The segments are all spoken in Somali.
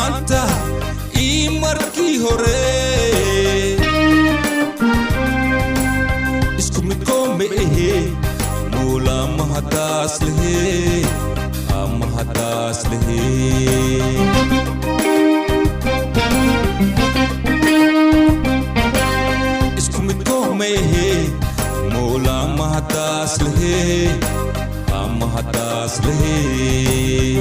maanta ii markii hore isku mid koome ehe moola mahadaas lehe mahadaas lehe isku mid koome ehe moola mahadaas lehe mahadaas lehe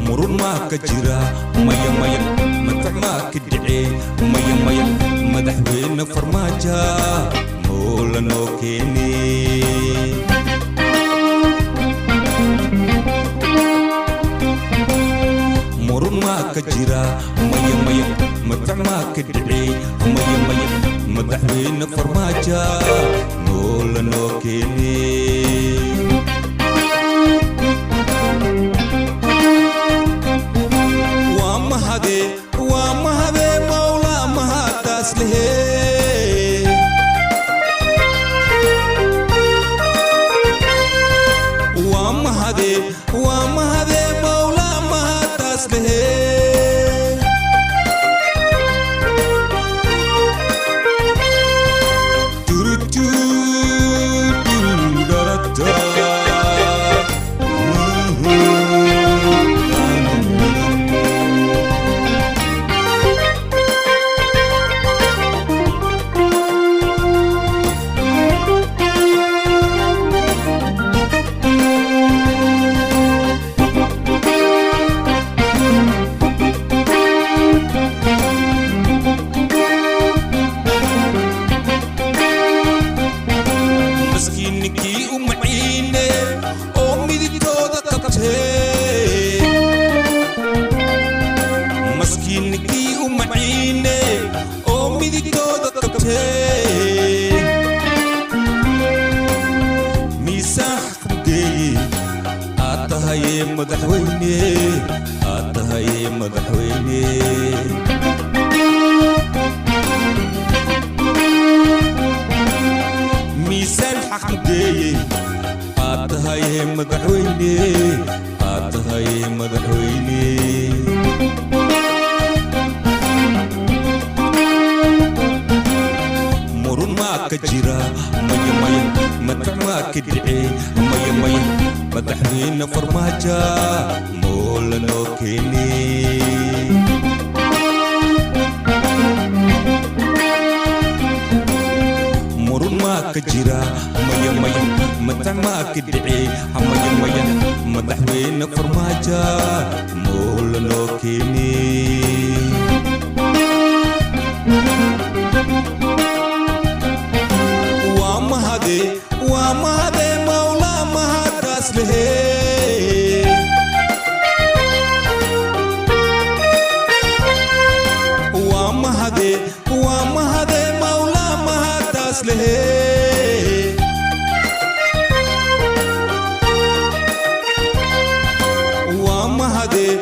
murun maa ka jira maya maya madax maa ka dhice maya maya madaxweyne farmaajo moola noo keene murun maa ka jira maya maya madax maa ka dhice maya maya madaxweyne farmaajo moola noo keene waa mahade mawla mahadaas lehe waa mahade mawla mahadaas lehe مسكينكي ومعينة أمي تودا تبتي مسكينكي ومعينة أمي تودا تبتي ميساح قبدي أتهاي مدحويني أتهاي مدحويني ميسان حقدي أتهاي مدحويني أتهاي مدحويني مرون ما كجرا ميا ميا مدح ما كدعي ميا ميا مدحوين فرماجة مولا نو كيني كجرا ميا ميا مدح ما كدعي ميا ميا مدحوين فرماجة مولا نو كيني ومهدي مولا مهداس لهي ومهدي مولا مهداس لهي ومهدي